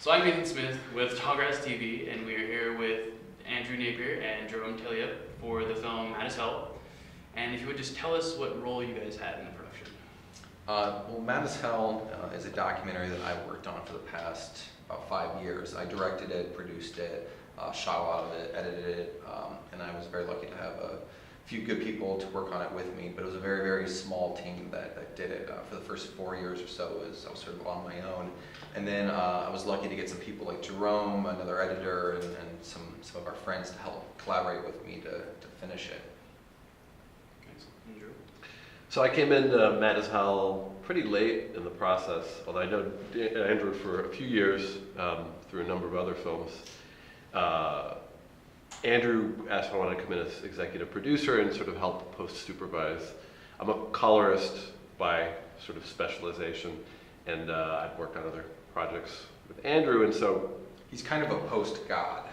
So I'm Ethan Smith with Tallgrass TV, and we are here with Andrew Napier and Jerome Thelia for the film Mad as Hell. And if you would just tell us what role you guys had in the production. Well, Mad as Hell is a documentary that I've worked on for the past about 5 years. I directed it, produced it, shot a lot of it, edited it, and I was very lucky to have a few good people to work on it with me, but it was a very, very small team that did it. For the first 4 years or so, I was sort of on my own. And then I was lucky to get some people like Jerome, another editor, and some of our friends to help collaborate with me to finish it. So I came into Mad as Hell pretty late in the process, although I know Andrew for a few years through a number of other films. Andrew asked if I wanted to come in as executive producer and sort of help post-supervise. I'm a colorist by sort of specialization, and I've worked on other projects with Andrew, and so... He's kind of a post-god.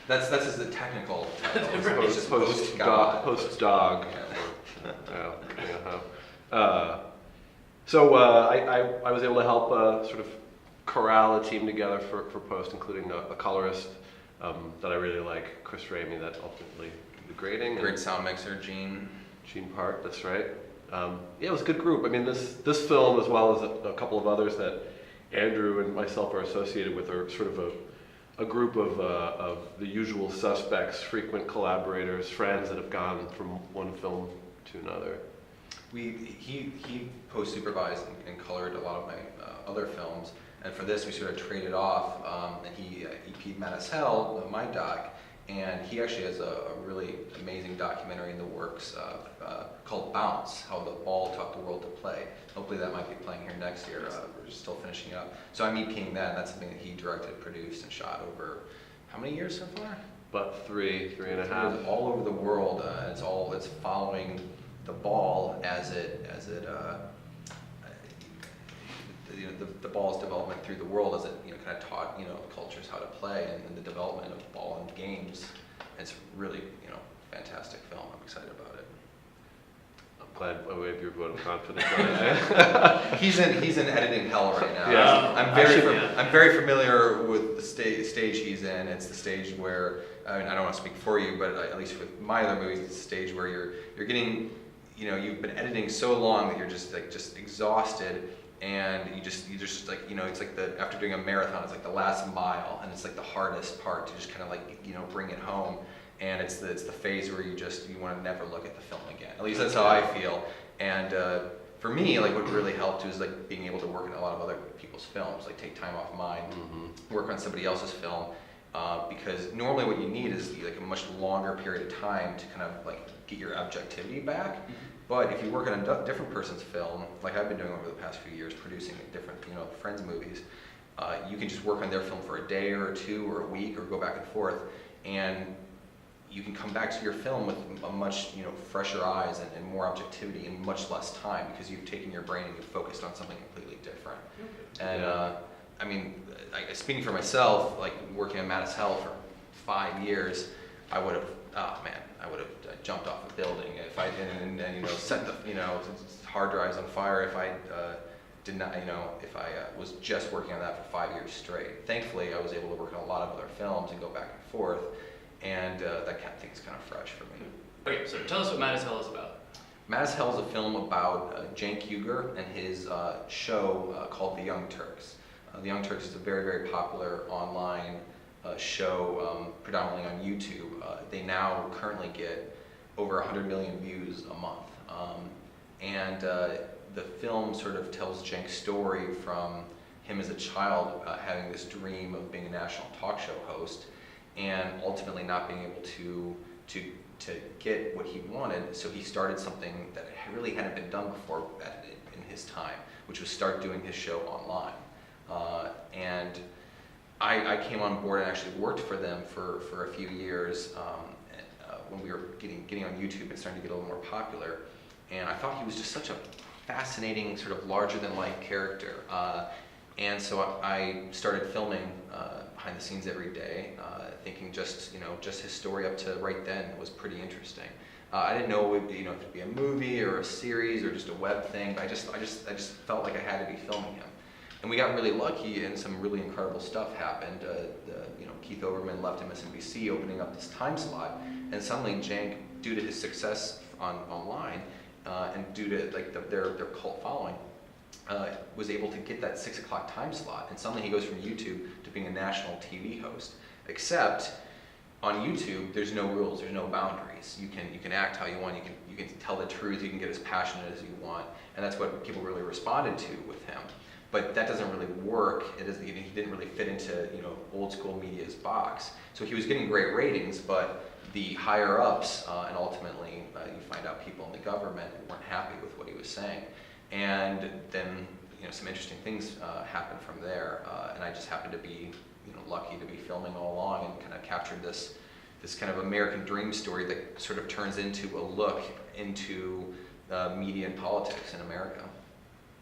That's the technical title. Post-dog. Post-dog. So I was able to help sort of corral a team together for post, including a colorist that I really like, Chris Ramey, that ultimately did the grading. Great sound mixer, Gene Park, that's right. Yeah, it was a good group. I mean, this film, as well as a couple of others that Andrew and myself are associated with, are sort of a group of the usual suspects, frequent collaborators, friends that have gone from one film to another. He post-supervised and colored a lot of my other films, and for this we sort of traded off, and he EP'd Mad as Hell, my doc, and he actually has a really amazing documentary in the works called Bounce, How the Ball Taught the World to Play. Hopefully that might be playing here next year. We're still finishing it up. So I'm EPing that, and that's something that he directed, produced, and shot over how many years so far? About three and a half. All over the world. It's following the ball as the ball's development through the world, as it kind of taught cultures how to play, and the development of ball and games. It's really fantastic film. I'm excited about it. I'm glad I waved your vote of confidence. He's in editing hell right now. Yeah. I'm very familiar with the stage he's in. It's the stage where, I mean, I don't want to speak for you, but at least with my other movies, it's the stage where you're getting, you've been editing so long that you're just exhausted, and you just it's like after doing a marathon, it's like the last mile, and it's like the hardest part to just kind of bring it home. And it's the phase where you want to never look at the film again. At least that's how I feel. And for me, what really helped was being able to work in a lot of other people's films, take time off mine, work on somebody else's film, because normally what you need is a much longer period of time to kind of get your objectivity back. But if you work on a different person's film, like I've been doing over the past few years, producing different friends' movies, you can just work on their film for a day or two or a week, or go back and forth, and you can come back to your film with a much fresher eyes and more objectivity in much less time, because you've taken your brain and you've focused on something completely different. And I mean, speaking for myself, working on Mad as Hell for 5 years, I would have jumped off a building if I didn't, and set the hard drives on fire if I did not, if I was just working on that for 5 years straight. Thankfully, I was able to work on a lot of other films and go back and forth. And that kind of thing is kind of fresh for me. Okay, so tell us what Mad as Hell is about. Mad as Hell is a film about Cenk Uygur and his show called The Young Turks. The Young Turks is a very, very popular online show, predominantly on YouTube. They now currently get over 100 million views a month. And the film sort of tells Cenk's story from him as a child having this dream of being a national talk show host, and ultimately not being able to get what he wanted, so he started something that really hadn't been done before in his time, which was start doing his show online. And I came on board and actually worked for them for a few years when we were getting on YouTube and starting to get a little more popular. And I thought he was just such a fascinating, sort of larger-than-life character. And so I started filming behind the scenes every day, thinking just his story up to right then was pretty interesting. I didn't know if it would be a movie or a series or just a web thing, but I just felt like I had to be filming him. And we got really lucky, and some really incredible stuff happened. Keith Olbermann left MSNBC, opening up this time slot, and suddenly Cenk, due to his success online and due to their cult following, was able to get that 6 o'clock time slot. And suddenly he goes from YouTube to being a national TV host. Except on YouTube, there's no rules, there's no boundaries. You can act how you want, you can tell the truth, you can get as passionate as you want, and that's what people really responded to with him. But that doesn't really work. He didn't really fit into old school media's box. So he was getting great ratings, but the higher ups and ultimately you find out people in the government weren't happy with what he was saying. And then some interesting things happened from there. And I just happened to be lucky to be filming all along and kind of captured this kind of American dream story that sort of turns into a look into media and politics in America.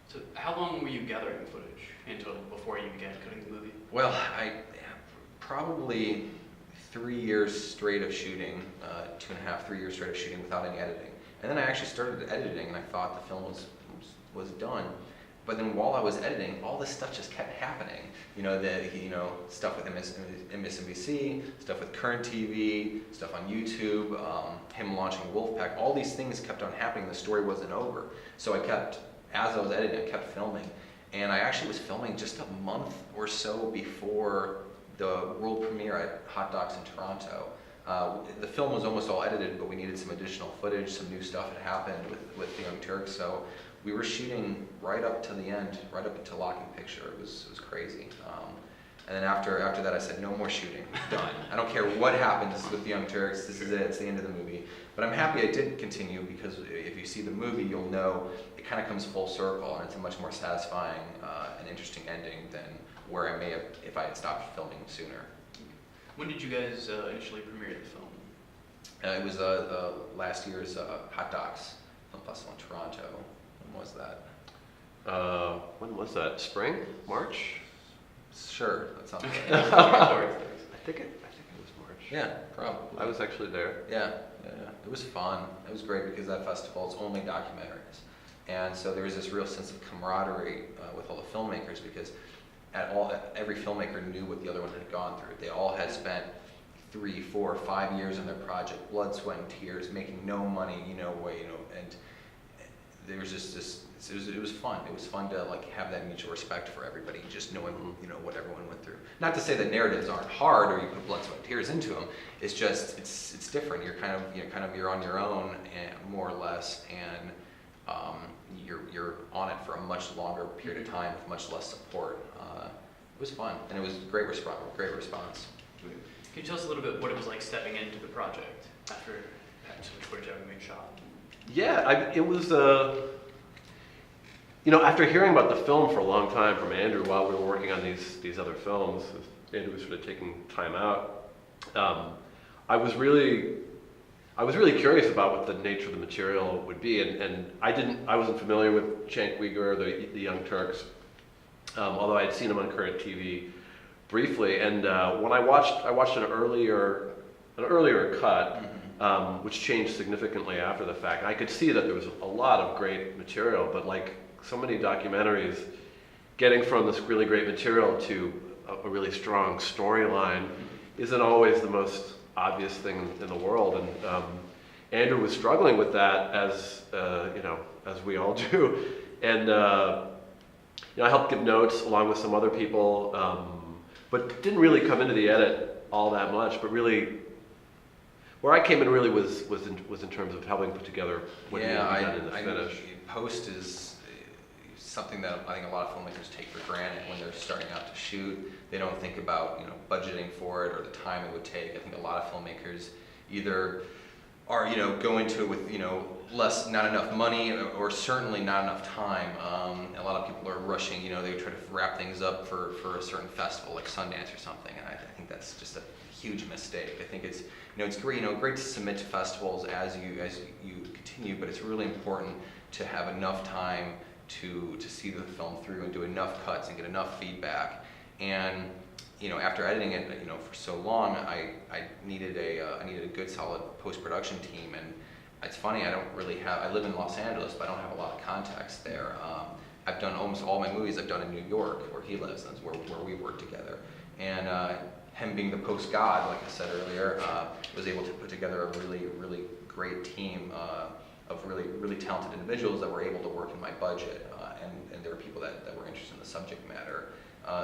So how long were you gathering footage in total before you began cutting the movie? Well, I probably 3 years straight of shooting, 2.5, 3 years straight of shooting without any editing. And then I actually started editing, and I thought the film was done. But then while I was editing, all this stuff just kept happening. Stuff with MSNBC, stuff with Current TV, stuff on YouTube, him launching Wolfpack. All these things kept on happening. The story wasn't over. So as I was editing, I kept filming. And I actually was filming just a month or so before the world premiere at Hot Docs in Toronto. The film was almost all edited, but we needed some additional footage. Some new stuff had happened with the Young Turks. So we were shooting right up to the end, right up until locking picture. It was crazy. And then after that, I said, no more shooting, done. I don't care what happens with the Young Turks. This is it. It's the end of the movie. But I'm happy I did continue, because if you see the movie, you'll know it kind of comes full circle, and it's a much more satisfying and interesting ending than where I may have if I had stopped filming sooner. When did you guys initially premiere the film? It was last year's Hot Docs Film Festival in Toronto. When was that? When was that? Spring? March? Sure, that sounds right. I think it was March. Yeah, probably. I was actually there. Yeah. It was fun. It was great because that festival is only documentaries. And so there was this real sense of camaraderie with all the filmmakers, because every filmmaker knew what the other one had gone through. They all had spent 3, 4, 5 years on their project, blood, sweat, and tears, making no money, and there was just this. It was fun. It was fun to have that mutual respect for everybody, just knowing what everyone went through. Not to say that narratives aren't hard or you put blood, sweat, and tears into them. It's just it's different. You're you're on your own, and more or less, and you're on it for a much longer period of time with much less support. It was fun, and it was great response. Can you tell us a little bit what it was like stepping into the project after having so much footage having been shot? Yeah, it was. After hearing about the film for a long time from Andrew while we were working on these other films, Andrew was sort of taking time out. I was really curious about what the nature of the material would be, and I wasn't familiar with Cenk Uygur, the Young Turks, although I had seen him on Current TV briefly. And when I watched an earlier cut, which changed significantly after the fact. I could see that there was a lot of great material, but like so many documentaries, getting from this really great material to a really strong storyline isn't always the most obvious thing in the world. And Andrew was struggling with that, as we all do. And I helped give notes along with some other people, but didn't really come into the edit all that much. But really, where I came in really was in terms of helping put together what needed to be done in the finish. Post is something that I think a lot of filmmakers take for granted when they're starting out to shoot. They don't think about budgeting for it or the time it would take. I think a lot of filmmakers either are go into it with not enough money or certainly not enough time. A lot of people are rushing. They try to wrap things up for a certain festival like Sundance or something, and I think that's just a huge mistake. I think it's it's great great to submit to festivals as you continue, but it's really important to have enough time to see the film through and do enough cuts and get enough feedback. And after editing it for so long, I needed a good solid post-production team. And it's funny, I live in Los Angeles, but I don't have a lot of contacts there. I've done almost all my movies I've done in New York, where he lives, and that's where we work together. And him being the post god, like I said earlier, was able to put together a really great team of really talented individuals that were able to work in my budget, and there were people that were interested in the subject matter.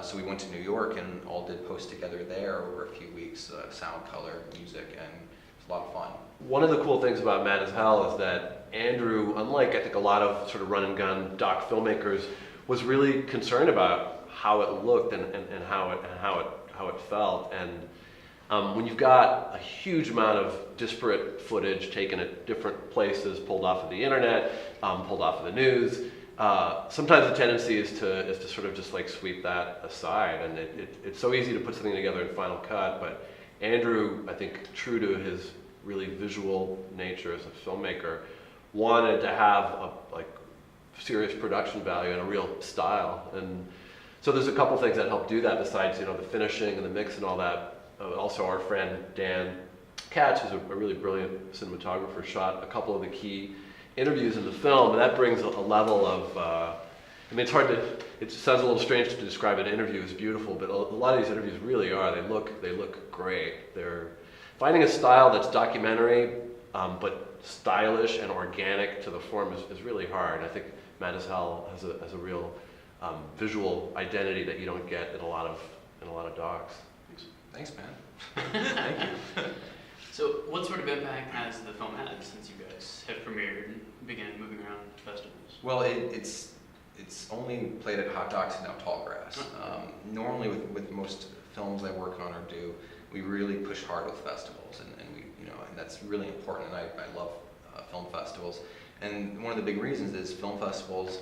So we went to New York and all did post together there over a few weeks, sound, color, music, and it was a lot of fun. One of the cool things about Mad as Hell is that Andrew, unlike I think a lot of sort of run and gun doc filmmakers, was really concerned about how it looked and how it felt. And when you've got a huge amount of disparate footage taken at different places, pulled off of the internet, pulled off of the news, sometimes the tendency is to sort of just like sweep that aside, and it's so easy to put something together in Final Cut. But Andrew, I think, true to his really visual nature as a filmmaker, wanted to have a serious production value and a real style. And so there's a couple things that help do that besides the finishing and the mix and all that. Also, our friend Dan Katz, who's a really brilliant cinematographer, shot a couple of the key interviews in the film, and that brings a level of, I mean, it sounds a little strange to describe an interview as beautiful, but a lot of these interviews really are. They look great. They're finding a style that's documentary, but stylish and organic to the form is really hard. I think Mad as Hell has a real visual identity that you don't get in a lot of docs. Thanks, man. Thank you. So what sort of impact has the film had since you guys have premiered and began moving around festivals? Well, it's only played at Hot Docs and now Tallgrass. Normally with most films I work on or do, we really push hard with festivals, and we and that's really important. And I love film festivals. And one of the big reasons is film festivals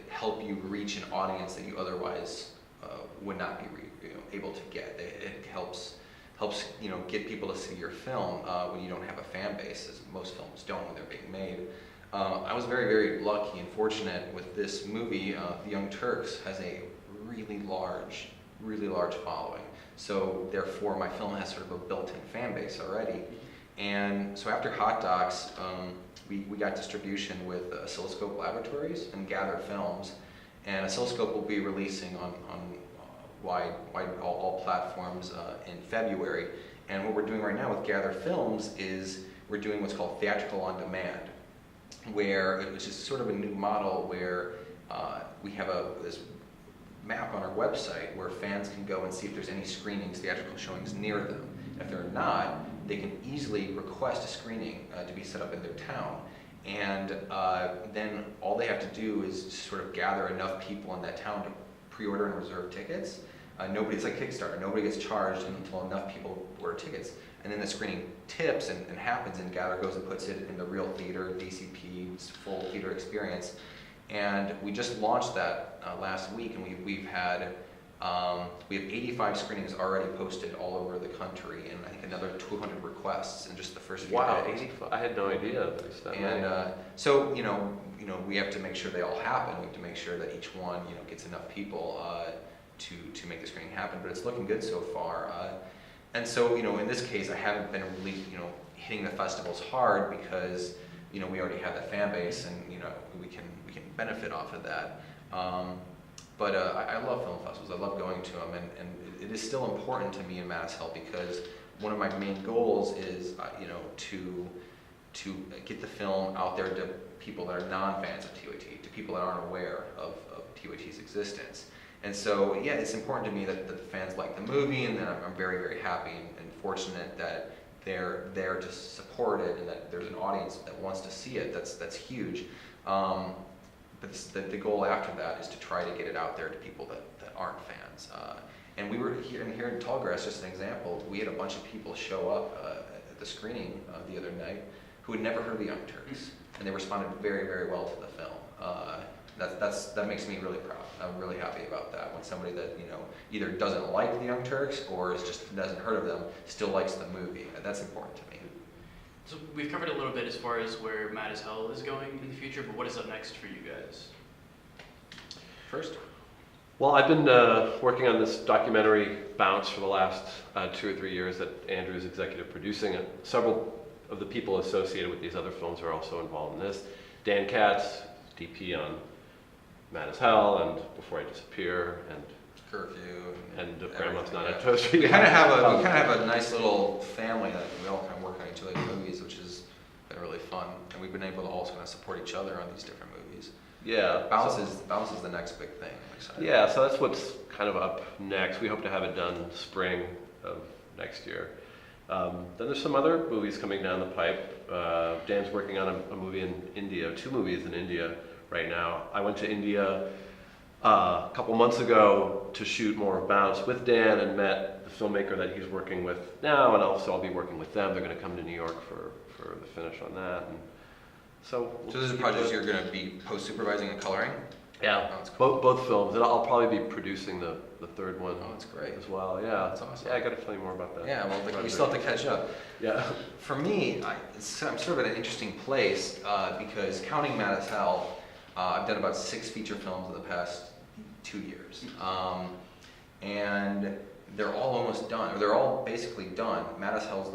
help you reach an audience that you otherwise would not be able to get. It helps get people to see your film when you don't have a fan base, as most films don't when they're being made. I was very lucky and fortunate with this movie. The Young Turks has a really large following. So therefore, my film has sort of a built-in fan base already. And so after Hot Docs, we got distribution with Oscilloscope Laboratories and Gather Films. And Oscilloscope will be releasing on all platforms in February. And what we're doing right now with Gather Films is we're doing what's called theatrical on demand, which is sort of a new model where we have this map on our website where fans can go and see if there's any screenings, theatrical showings near them. If there are not, they can easily request a screening to be set up in their town. And then all they have to do is sort of gather enough people in that town to pre-order and reserve tickets. It's like Kickstarter. Nobody gets charged until enough people order tickets. And then the screening tips and happens, and Gather goes and puts it in the real theater, DCP, full theater experience. And we just launched that last week, and we have 85 screenings already posted all over the country, and I think another 200 requests in just the first few days. 85! I had no idea that was that many. And so we have to make sure they all happen. We have to make sure that each one gets enough people to make the screening happen. But it's looking good so far. And so in this case, I haven't been really hitting the festivals hard because we already have that fan base, and we can benefit off of that. But I love film festivals. I love going to them, and it is still important to me in Mad as Hell because one of my main goals is to get the film out there to people that are non-fans of TOT, to people that aren't aware of TOT's existence. And so yeah, it's important to me that the fans like the movie, and then I'm very happy and fortunate that they're there to support it, and that there's an audience that wants to see it. That's huge. But the goal after that is to try to get it out there to people that aren't fans. And we were here in Tallgrass, just an example, we had a bunch of people show up at the screening the other night who had never heard of the Young Turks, and they responded very well to the film. That makes me really proud. I'm really happy about that. When somebody that either doesn't like the Young Turks or just hasn't heard of them still likes the movie. That's important to me. So we've covered a little bit as far as where Mad as Hell is going in the future, but what is up next for you guys? First? Well, I've been working on this documentary Bounce for the last 2 or 3 years that Andrew is executive producing. Several of the people associated with these other films are also involved in this. Dan Katz, DP on Mad as Hell and Before I Disappear and Curfew. and Grandma's Not yeah. a Toaster. We kind of have a nice little family that we all kind of work on each other's movies, which has been really fun. And we've been able to also kind of support each other on these different movies. Yeah. Bounce is the next big thing. I'm excited. Yeah, so that's what's kind of up next. We hope to have it done spring of next year. Then there's some other movies coming down the pipe. Dan's working on a movie in India, 2 movies in India right now. I went to India a couple months ago to shoot more of Bounce with Dan and met the filmmaker that he's working with now, and also I'll be working with them. They're going to come to New York for the finish on that. And so Those are projects you're going to be post-supervising and coloring? Yeah, Oh, that's cool. both films, and I'll probably be producing the third one. Oh, that's great. As well. Yeah, That's awesome. Yeah, I got to tell you more about that. Yeah, well, we still have to catch up. Yeah. For me, I'm sort of at an interesting place because counting Mad as Hell, I've done about 6 feature films in the past 2 years. And they're all almost done, or they're all basically done. Mad as Hell's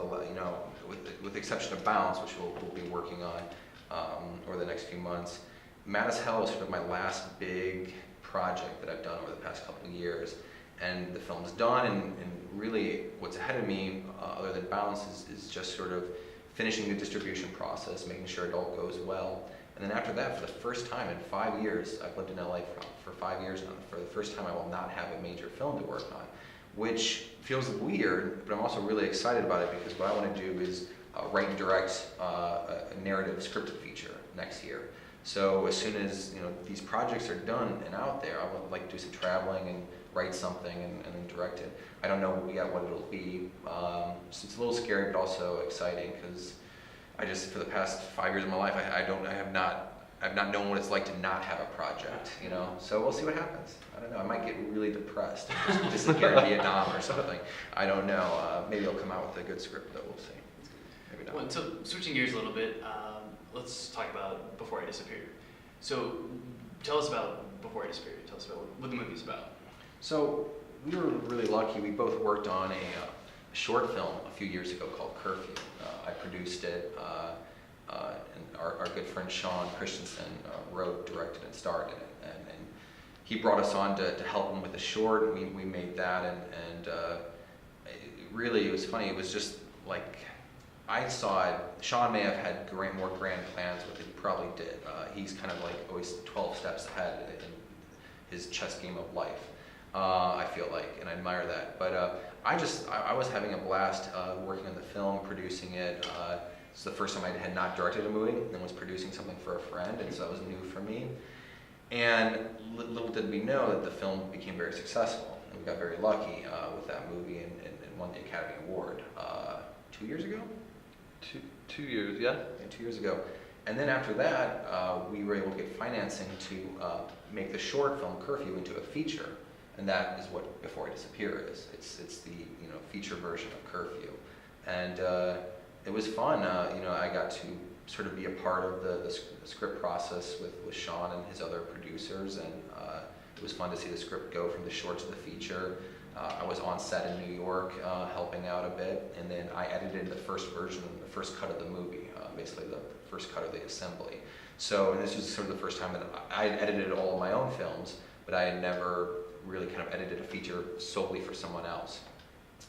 with the exception of Bounce, which we'll be working on over the next few months. Mad as Hell is sort of my last big project that I've done over the past couple of years. And the film's done, and really what's ahead of me, other than Bounce, is just sort of finishing the distribution process, making sure it all goes well. And then after that, for the first time in 5 years, I've lived in LA for 5 years now, for the first time I will not have a major film to work on, which feels weird, but I'm also really excited about it because what I want to do is write and direct a narrative scripted feature next year. So as soon as these projects are done and out there, I would like to do some traveling and write something and then direct it. I don't know yet what it'll be. So it's a little scary, but also exciting because I just, for the past 5 years of my life, I've not known what it's like to not have a project, So we'll see what happens. I don't know. I might get really depressed and just disappear in Vietnam or something. I don't know. Maybe I'll come out with a good script, though. We'll see. Maybe not. Well, so switching gears a little bit, let's talk about Before I Disappear. So tell us about Before I Disappear. Tell us about what the movie's about. So we were really lucky. We both worked on a short film a few years ago called Curfew. I produced it, and our good friend Sean Christensen wrote, directed, and starred in it. And he brought us on to help him with the short. We made that, and it was funny. It was just like, I saw it. Sean may have had more grand plans with it. He probably did. He's kind of like always 12 steps ahead in his chess game of life. I feel like, and I admire that. But I was having a blast working on the film, producing it. It's the first time I had not directed a movie and was producing something for a friend, and so that was new for me. And little did we know that the film became very successful, and we got very lucky with that movie and won the Academy Award 2 years ago. 2 years, yeah. 2 years ago. And then after that, we were able to get financing to make the short film Curfew into a feature. And that is what Before I Disappear is. It's the feature version of Curfew, and it was fun. I got to sort of be a part of the script process with Sean and his other producers, and it was fun to see the script go from the short to the feature. I was on set in New York helping out a bit, and then I edited the first version, the first cut of the movie, basically the first cut of the assembly. So, and this was sort of the first time that I had edited all of my own films, but I had never really kind of edited a feature solely for someone else.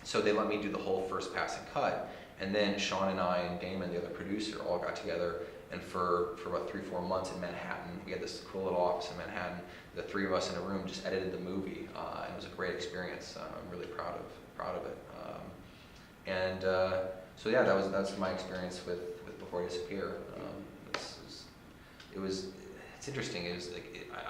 So they let me do the whole first pass and cut, and then Sean and I and Damon, the other producer, all got together, and for about 3-4 months in Manhattan, we had this cool little office in Manhattan, the 3 of us in a room just edited the movie, and it was a great experience. I'm really proud of it. So yeah, that's my experience with Before I Disappear. It's interesting.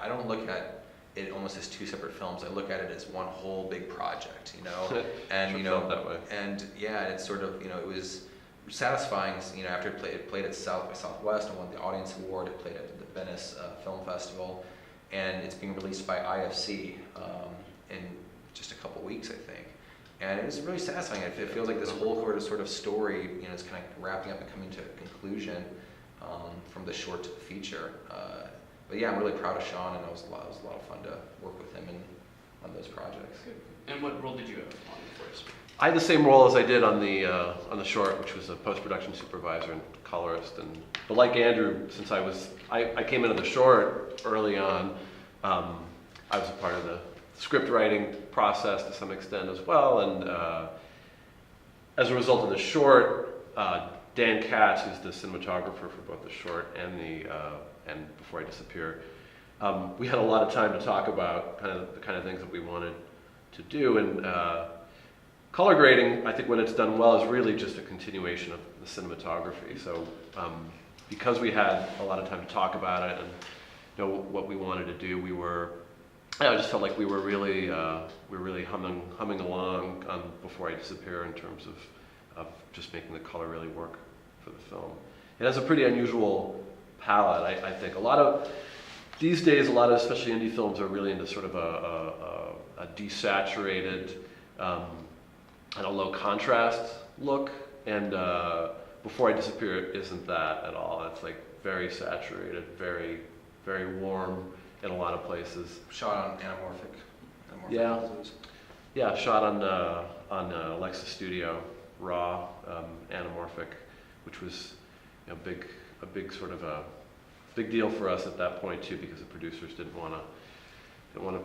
I don't look at it almost as 2 separate films. I look at it as one whole big project, and that way. And yeah, it's sort of it was satisfying, after it played at South by Southwest and won the Audience Award. It played at the Venice Film Festival, and it's being released by IFC in just a couple weeks, I think. And it was really satisfying. It feels like this whole sort of story, is kind of wrapping up and coming to a conclusion from the short to the feature. But yeah, I'm really proud of Sean, and it was a lot of fun to work with him on those projects. Good. And what role did you have on Before I Disappear? I had the same role as I did on the short, which was a post-production supervisor and colorist. But like Andrew, since I came into the short early on, I was a part of the script writing process to some extent as well, and as a result of the short, Dan Katz, who's the cinematographer for both the short and Before I Disappear, we had a lot of time to talk about the kind of things that we wanted to do, and color grading, I think when it's done well, is really just a continuation of the cinematography. So because we had a lot of time to talk about it and know what we wanted to do, I just felt like we were really humming along on Before I Disappear in terms of just making the color really work for the film. It has a pretty unusual palette, I think. These days, a lot of especially indie films are really into sort of a desaturated and a low contrast look, and Before I Disappear isn't that at all. It's like very saturated, very, very warm in a lot of places. Shot on anamorphic Yeah. lenses. Yeah, shot on Alexa Studio, raw, anamorphic, which was a big sort of a big deal for us at that point too, because the producers didn't want to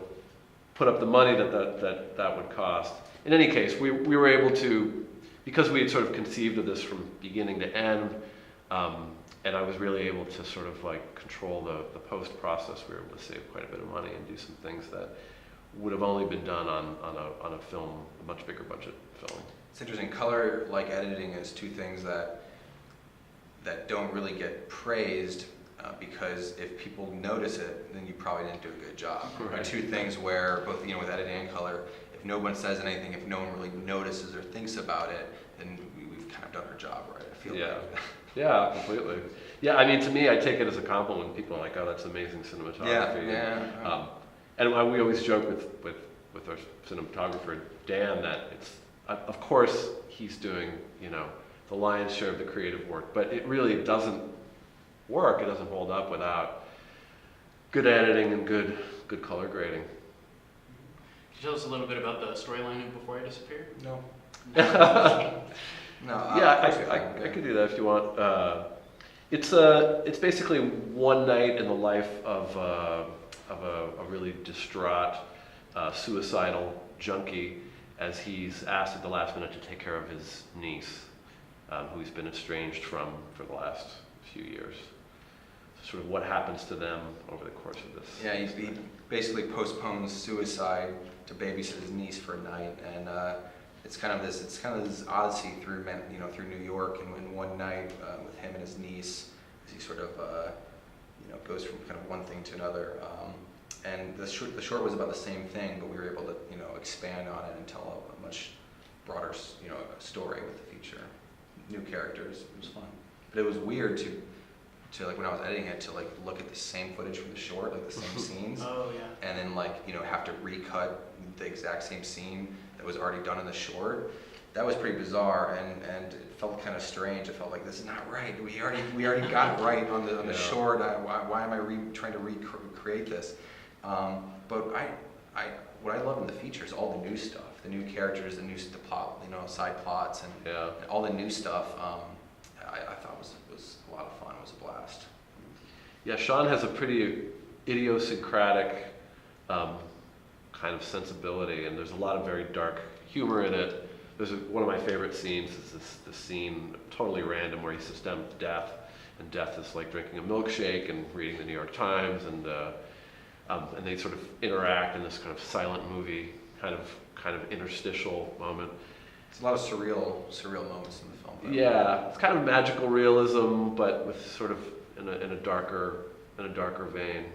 put up the money that would cost. In any case, we were able to, because we had sort of conceived of this from beginning to end, and I was really able to sort of like control the post process. We were able to save quite a bit of money and do some things that would have only been done on a film, a much bigger budget film. It's interesting. Color, like editing, is two things that don't really get praised because if people notice it, then you probably didn't do a good job. Right. Two things where both with editing and color, if no one says anything, if no one really notices or thinks about it, then we've kind of done our job right. I feel like. Yeah, completely. Yeah, I mean, to me, I take it as a compliment when people are like, "Oh, that's amazing cinematography." Yeah. And we always joke with our cinematographer Dan that it's, of course, he's doing the lion's share of the creative work, but it really doesn't work. It doesn't hold up without good editing and good color grading. Can you tell us a little bit about the storyline of Before I Disappear? No. Yeah, I could do that if you want. It's basically one night in the life of a really distraught, suicidal junkie, as he's asked at the last minute to take care of his niece, who he's been estranged from for the last few years. So sort of what happens to them over the course of this. Yeah, he basically postpones suicide to babysit his niece for a night, and it's kind of this odyssey through New York in one night with him and his niece, as he sort of goes from kind of one thing to another. And the short was about the same thing, but we were able to expand on it and tell a much broader story with the feature, new characters. It was fun, but it was weird to like when I was editing it to like look at the same footage from the short, like the same scenes. Oh yeah. And then have to recut the exact same scene that was already done in the short. That was pretty bizarre, and it felt kind of strange. It felt like this is not right. We already got it right on the short. Why am I trying to recreate this? But what I love in the feature is all the new stuff, the new characters, the plot, side plots, and all the new stuff. I thought was a lot of fun. It was a blast. Yeah, Sean has a pretty idiosyncratic kind of sensibility, and there's a lot of very dark humor in it. One of my favorite scenes is this scene, totally random, where he sits down with Death, and Death is like drinking a milkshake and reading the New York Times, and they sort of interact in this kind of silent movie, kind of interstitial moment. It's a lot of surreal moments in the film. Yeah, it's kind of magical realism, but with sort of in a darker vein.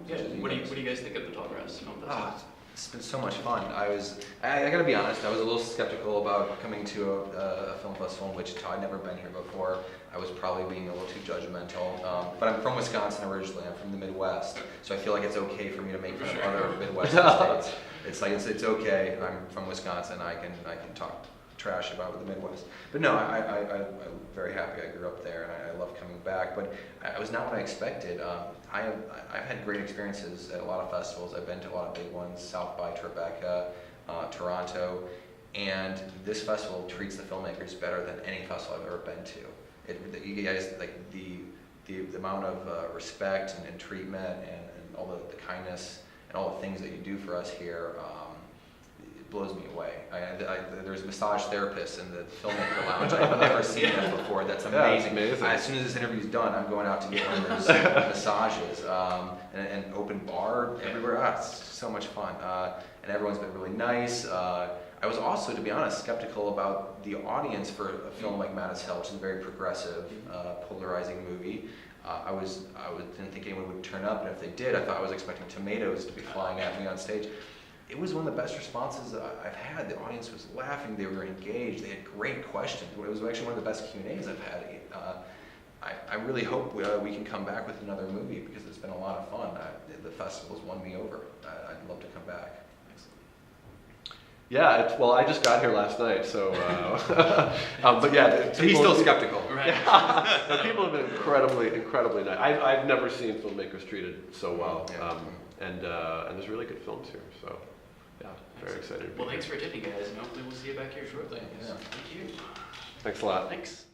Yeah. What do you guys think of the Tallgrass Film Festival? It's been so much fun. I gotta be honest, I was a little skeptical about coming to a film festival in Wichita. I'd never been here before. I was probably being a little too judgmental. But I'm from Wisconsin originally. I'm from the Midwest, so I feel like it's okay for me to make fun of other Midwestern states. It's okay. I'm from Wisconsin. I can talk trash about the Midwest. But no, I'm very happy I grew up there, and I love coming back. But it was not what I expected. I've had great experiences at a lot of festivals. I've been to a lot of big ones, South by Tribeca, Toronto, and this festival treats the filmmakers better than any festival I've ever been to. You guys, like the amount of respect and treatment and all the kindness and all the things that you do for us here. It blows me away. There's massage therapists in the filmmaker lounge. I've never seen that before. That's amazing. It's amazing. As soon as this interview's done, I'm going out to get one of those massages, and open bar everywhere. It's so much fun, and everyone's been really nice. I was also, to be honest, skeptical about the audience for a film like Mad as Hell, which is a very progressive, polarizing movie. Didn't think anyone would turn up, and if they did, I thought I was expecting tomatoes to be flying at me on stage. It was one of the best responses I've had. The audience was laughing, they were engaged, they had great questions. It was actually one of the best Q&As I've had. I really hope we can come back with another movie because it's been a lot of fun. The festival's won me over. I'd love to come back. Yeah, well, I just got here last night, so, but yeah. So he's still skeptical. Right. No, people have been incredibly nice. I've never seen filmmakers treated so well, and there's really good films here, so yeah, very excited. Well, thanks for attending, guys, and hopefully we'll see you back here shortly. Yeah. Thank you. Thanks a lot. Thanks.